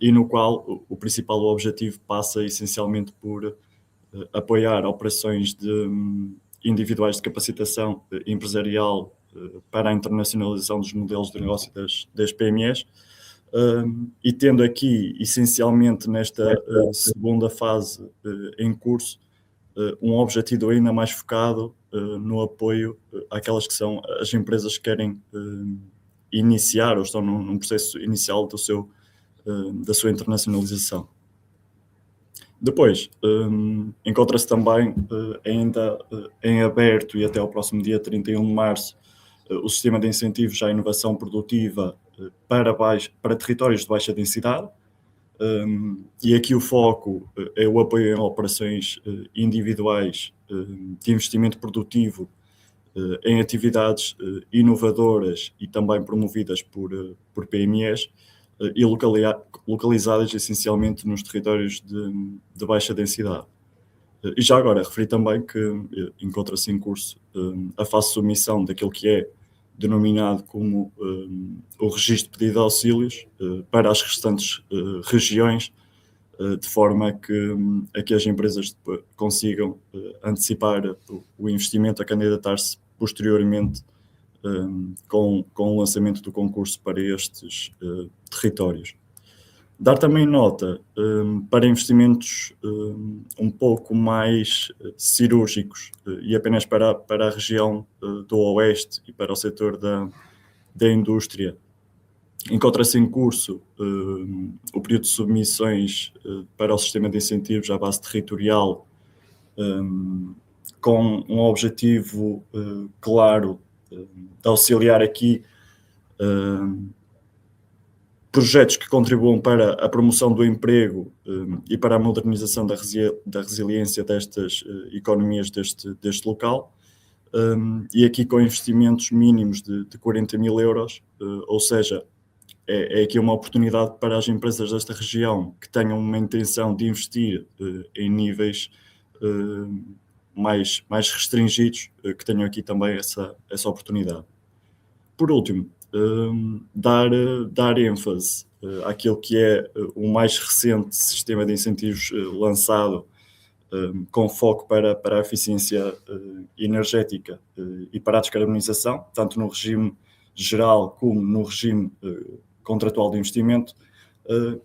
e no qual o principal objetivo passa essencialmente por apoiar operações individuais de capacitação empresarial para a internacionalização dos modelos de negócio das PMEs, e tendo aqui, essencialmente nesta segunda fase em curso, um objetivo ainda mais focado no apoio àquelas que são as empresas que querem iniciar ou estão num processo inicial da sua internacionalização. Depois, encontra-se também ainda em aberto e até ao próximo dia 31 de março o sistema de incentivos à inovação produtiva para territórios de baixa densidade, e aqui o foco é o apoio em operações individuais de investimento produtivo em atividades inovadoras e também promovidas por PMEs e localizadas essencialmente nos territórios de baixa densidade. E já agora, referi também que encontra-se em curso a fase de submissão daquilo que é denominado como o registro de pedido de auxílios para as restantes regiões, de forma a que as empresas consigam antecipar o investimento a candidatar-se posteriormente com o lançamento do concurso para estes territórios. Dar também nota para investimentos um pouco mais cirúrgicos e apenas para a região do Oeste e para o setor da indústria. Encontra-se em curso o período de submissões para o sistema de incentivos à base territorial, com um objetivo claro de auxiliar aqui projetos que contribuam para a promoção do emprego e para a modernização da resiliência destas economias deste local, e aqui com investimentos mínimos de 40 mil euros, ou seja, é aqui uma oportunidade para as empresas desta região que tenham uma intenção de investir em níveis mais restringidos, que tenham aqui também essa oportunidade. Por último, dar ênfase àquilo que é o mais recente sistema de incentivos lançado com foco para a eficiência energética e para a descarbonização, tanto no regime geral como no regime contratual de investimento,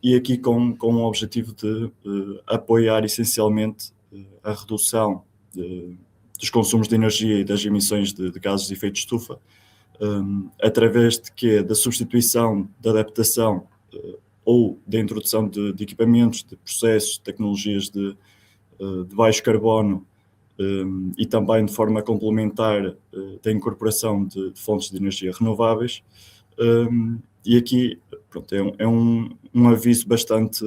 e aqui com o objetivo de apoiar essencialmente a redução dos consumos de energia e das emissões de gases de efeito de estufa, através da substituição, da adaptação ou da introdução de equipamentos, de processos, de tecnologias de baixo carbono e também de forma complementar da incorporação de fontes de energia renováveis. E aqui pronto, é um aviso bastante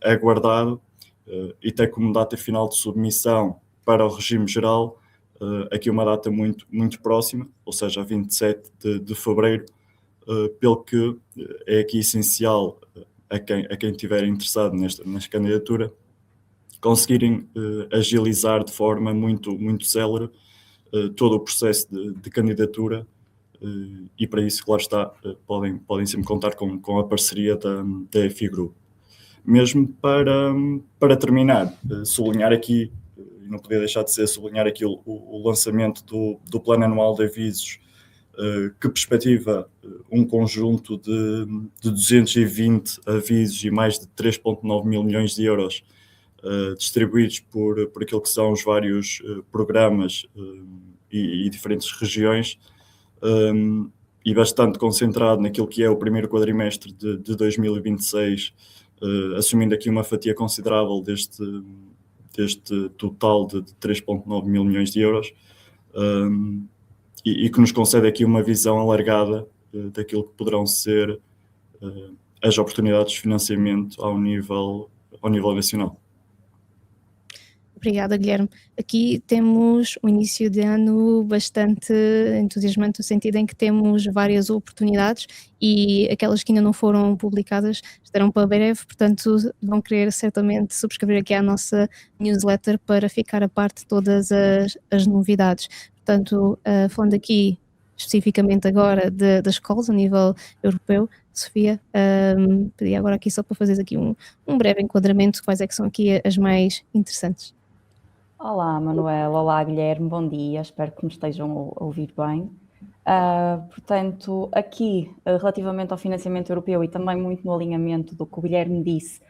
aguardado e tem como data final de submissão para o regime geral aqui uma data muito, muito próxima, ou seja, a 27 de fevereiro, pelo que é aqui essencial a quem estiver interessado nesta candidatura conseguirem agilizar de forma muito, muito célere todo o processo de candidatura, e para isso, claro está, podem sempre contar com a parceria da EFI Group. Mesmo para terminar, sublinhar aqui, e não podia deixar de ser, sublinhar aqui o lançamento do Plano Anual de Avisos, que perspectiva um conjunto de 220 avisos e mais de 3,9 mil milhões de euros distribuídos por aquilo que são os vários programas e diferentes regiões, e bastante concentrado naquilo que é o primeiro quadrimestre de 2026, assumindo aqui uma fatia considerável deste total de 3,9 mil milhões de euros, e que nos concede aqui uma visão alargada daquilo que poderão ser as oportunidades de financiamento ao nível nacional. Obrigada, Guilherme. Aqui temos um início de ano bastante entusiasmante, no sentido em que temos várias oportunidades e aquelas que ainda não foram publicadas estarão para breve, portanto vão querer certamente subscrever aqui a nossa newsletter para ficar a parte de todas as novidades. Portanto, falando aqui especificamente agora das escolas a nível europeu, Sofia, pedi agora aqui só para fazeres aqui um breve enquadramento, quais é que são aqui as mais interessantes. Olá, Manuel. Olá, Guilherme. Bom dia. Espero que me estejam a ouvir bem. Portanto, aqui, relativamente ao financiamento europeu e também muito no alinhamento do que o Guilherme disse,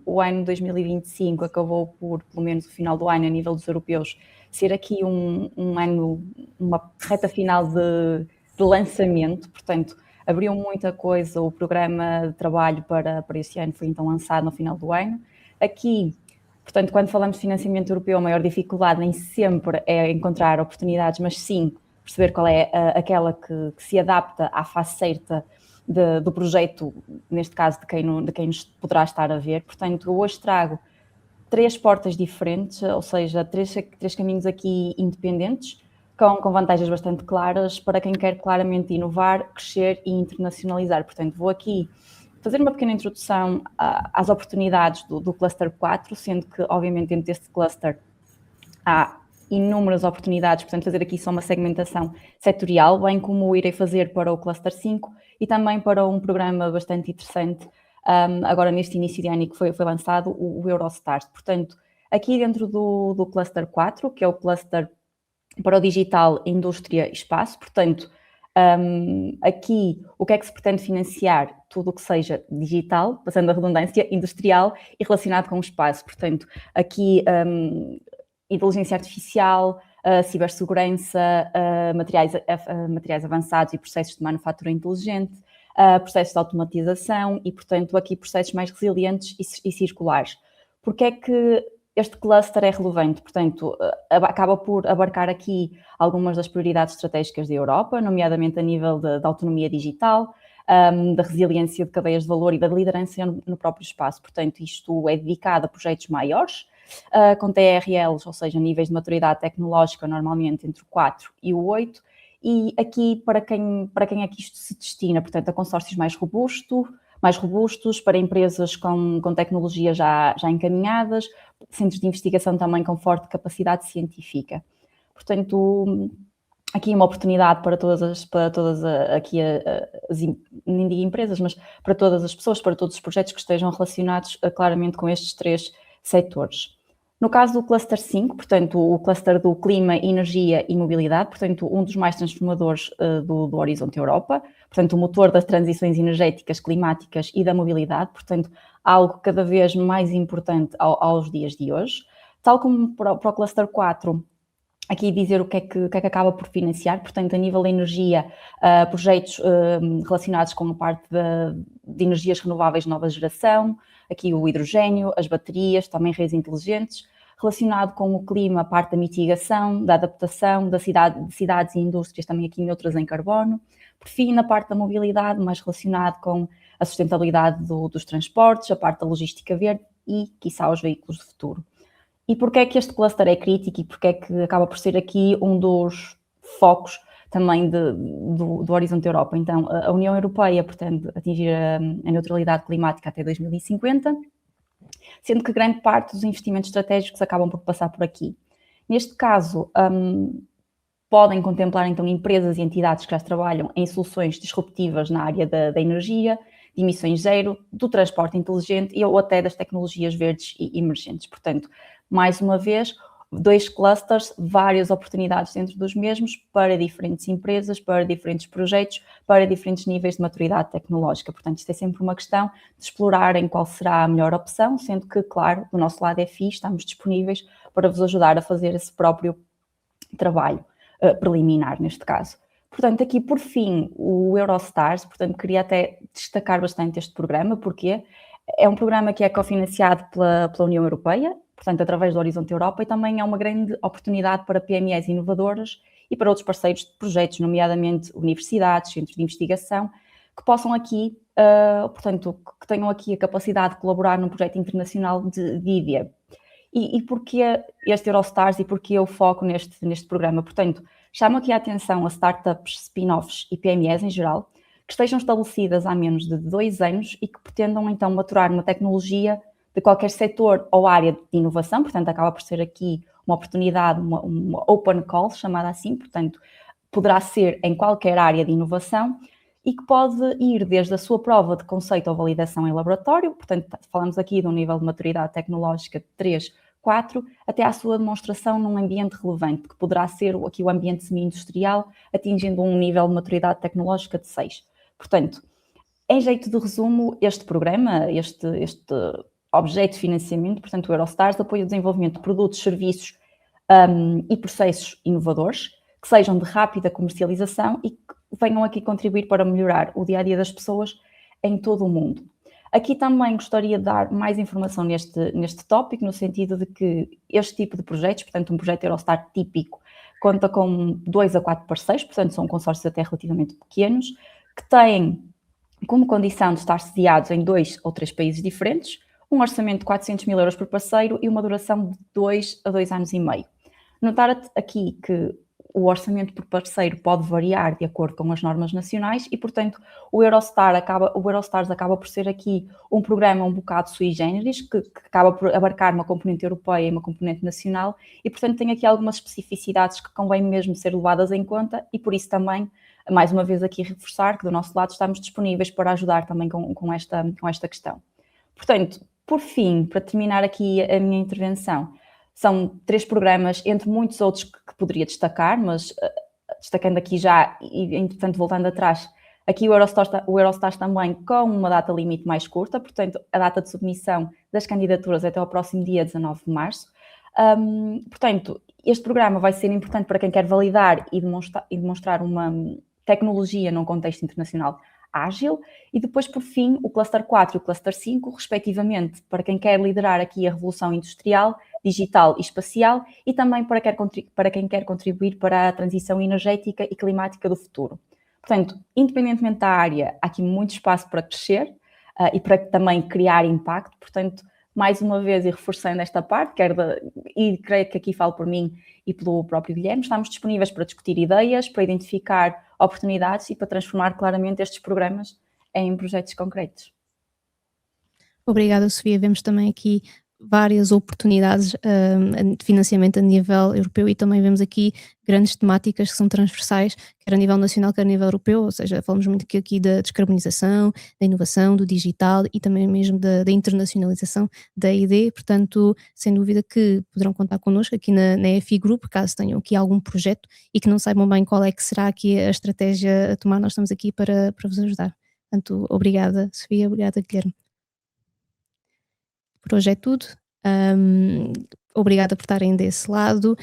o ano 2025 acabou por, pelo menos o final do ano, a nível dos europeus, ser aqui um ano, uma reta final de lançamento. Portanto, abriu muita coisa. O programa de trabalho para este ano foi então lançado no final do ano. Aqui, portanto, quando falamos de financiamento europeu, a maior dificuldade nem sempre é encontrar oportunidades, mas sim perceber qual é aquela que se adapta à fase certa do projeto, neste caso de quem nos poderá estar a ver. Portanto, hoje trago 3 portas diferentes, ou seja, três caminhos aqui independentes, com vantagens bastante claras para quem quer claramente inovar, crescer e internacionalizar. Portanto, vou aqui fazer uma pequena introdução às oportunidades do Cluster 4, sendo que, obviamente, dentro deste cluster há inúmeras oportunidades, portanto, fazer aqui só uma segmentação setorial, bem como irei fazer para o Cluster 5 e também para um programa bastante interessante, agora neste início de ano que foi lançado, o Eurostars. Portanto, aqui dentro do Cluster 4, que é o cluster para o digital, indústria e espaço, portanto, aqui o que é que se pretende financiar? Tudo o que seja digital, passando a redundância, industrial e relacionado com o espaço. Portanto, aqui inteligência artificial, cibersegurança, materiais avançados e processos de manufatura inteligente, processos de automatização e, portanto, aqui processos mais resilientes e circulares. Porque é que este cluster é relevante? Portanto, acaba por abarcar aqui algumas das prioridades estratégicas da Europa, nomeadamente a nível da autonomia digital, da resiliência de cadeias de valor e da liderança no próprio espaço. Portanto, isto é dedicado a projetos maiores, com TRLs, ou seja, níveis de maturidade tecnológica, normalmente entre o 4 e o 8, e aqui para quem é que isto se destina? Portanto, a consórcios mais robustos, para empresas com tecnologias já encaminhadas, centros de investigação também com forte capacidade científica. Portanto, aqui uma oportunidade para todas as nem digo empresas, mas para todas as pessoas, para todos os projetos que estejam relacionados claramente com estes 3 setores. No caso do Cluster 5, portanto, o cluster do clima, energia e mobilidade, portanto, um dos mais transformadores do Horizonte Europa, portanto, o motor das transições energéticas, climáticas e da mobilidade, portanto, algo cada vez mais importante aos dias de hoje. Tal como para o Cluster 4, aqui dizer o que é que acaba por financiar, portanto, a nível da energia, projetos relacionados com a parte de energias renováveis de nova geração, aqui o hidrogênio, as baterias, também redes inteligentes, relacionado com o clima, a parte da mitigação, da adaptação, de cidades e indústrias, também aqui neutras em carbono. Por fim, na parte da mobilidade, mais relacionado com a sustentabilidade dos transportes, a parte da logística verde e, quiçá, os veículos de futuro. E porquê é que este cluster é crítico e porquê é que acaba por ser aqui um dos focos também do Horizonte Europa? Então, a União Europeia pretende atingir a neutralidade climática até 2050, sendo que grande parte dos investimentos estratégicos acabam por passar por aqui. Neste caso, podem contemplar então empresas e entidades que já trabalham em soluções disruptivas na área da energia, de emissões zero, do transporte inteligente ou até das tecnologias verdes e emergentes. Portanto, mais uma vez, 2 clusters, várias oportunidades dentro dos mesmos para diferentes empresas, para diferentes projetos, para diferentes níveis de maturidade tecnológica. Portanto, isto é sempre uma questão de explorarem qual será a melhor opção, sendo que, claro, do nosso lado FI estamos disponíveis para vos ajudar a fazer esse próprio trabalho preliminar, neste caso. Portanto, aqui, por fim, o Eurostars, portanto, queria até destacar bastante este programa, porque é um programa que é cofinanciado pela União Europeia, portanto, através do Horizonte Europa, e também é uma grande oportunidade para PMEs inovadoras e para outros parceiros de projetos, nomeadamente universidades, centros de investigação, que possam aqui, portanto, que tenham aqui a capacidade de colaborar num projeto internacional de IDEA. E porquê este Eurostars e porquê o foco neste programa? Portanto, chamo aqui a atenção a startups, spin-offs e PMEs em geral, que estejam estabelecidas há menos de 2 anos e que pretendam então maturar uma tecnologia de qualquer setor ou área de inovação, portanto acaba por ser aqui uma oportunidade, uma open call, chamada assim, portanto poderá ser em qualquer área de inovação e que pode ir desde a sua prova de conceito ou validação em laboratório, portanto falamos aqui de um nível de maturidade tecnológica de 3, 4, até à sua demonstração num ambiente relevante, que poderá ser aqui o ambiente semi-industrial, atingindo um nível de maturidade tecnológica de 6. Portanto, em jeito de resumo, este programa, este objeto de financiamento, portanto o Eurostars, apoia o desenvolvimento de produtos, serviços e processos inovadores, que sejam de rápida comercialização e que venham aqui contribuir para melhorar o dia-a-dia das pessoas em todo o mundo. Aqui também gostaria de dar mais informação neste tópico, no sentido de que este tipo de projetos, portanto um projeto Eurostar típico, conta com 2 a 4 parceiros, portanto são consórcios até relativamente pequenos, que têm como condição de estar sediados em 2 ou 3 países diferentes, um orçamento de 400 mil euros por parceiro e uma duração de 2 a 2 anos e meio. Notar aqui que o orçamento por parceiro pode variar de acordo com as normas nacionais e, portanto, o Eurostars acaba por ser aqui um programa um bocado sui generis, que acaba por abarcar uma componente europeia e uma componente nacional e, portanto, tem aqui algumas especificidades que convém mesmo ser levadas em conta e, por isso, também, mais uma vez aqui reforçar que do nosso lado estamos disponíveis para ajudar também com esta questão. Portanto, por fim, para terminar aqui a minha intervenção, são 3 programas, entre muitos outros que poderia destacar, mas destacando aqui já e, entretanto, voltando atrás, aqui o Eurostars também com uma data limite mais curta, portanto, a data de submissão das candidaturas é até ao próximo dia 19 de março. Portanto, este programa vai ser importante para quem quer validar e demonstrar uma tecnologia num contexto internacional ágil, e depois, por fim, o Cluster 4 e o Cluster 5, respectivamente, para quem quer liderar aqui a revolução industrial, digital e espacial, e também para quem quer contribuir para a transição energética e climática do futuro. Portanto, independentemente da área, há aqui muito espaço para crescer e para também criar impacto. Portanto, mais uma vez, e reforçando esta parte, e creio que aqui falo por mim e pelo próprio Guilherme, estamos disponíveis para discutir ideias, para identificar oportunidades e para transformar claramente estes programas em projetos concretos. Obrigada, Sofia. Vemos também aqui várias oportunidades de financiamento a nível europeu e também vemos aqui grandes temáticas que são transversais, quer a nível nacional, quer a nível europeu, ou seja, falamos muito aqui da descarbonização, da inovação, do digital e também mesmo da internacionalização da ID, portanto, sem dúvida que poderão contar connosco aqui na FI Group, caso tenham aqui algum projeto e que não saibam bem qual é que será aqui a estratégia a tomar, nós estamos aqui para vos ajudar. Portanto, obrigada, Sofia, obrigada, Guilherme. Por hoje é tudo. Obrigada por estarem desse lado.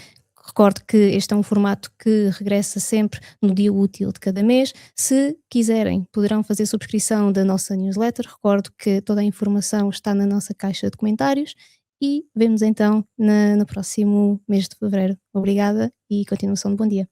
Recordo que este é um formato que regressa sempre no dia útil de cada mês. Se quiserem, poderão fazer subscrição da nossa newsletter. Recordo que toda a informação está na nossa caixa de comentários e vemos então no próximo mês de fevereiro. Obrigada e continuação de bom dia.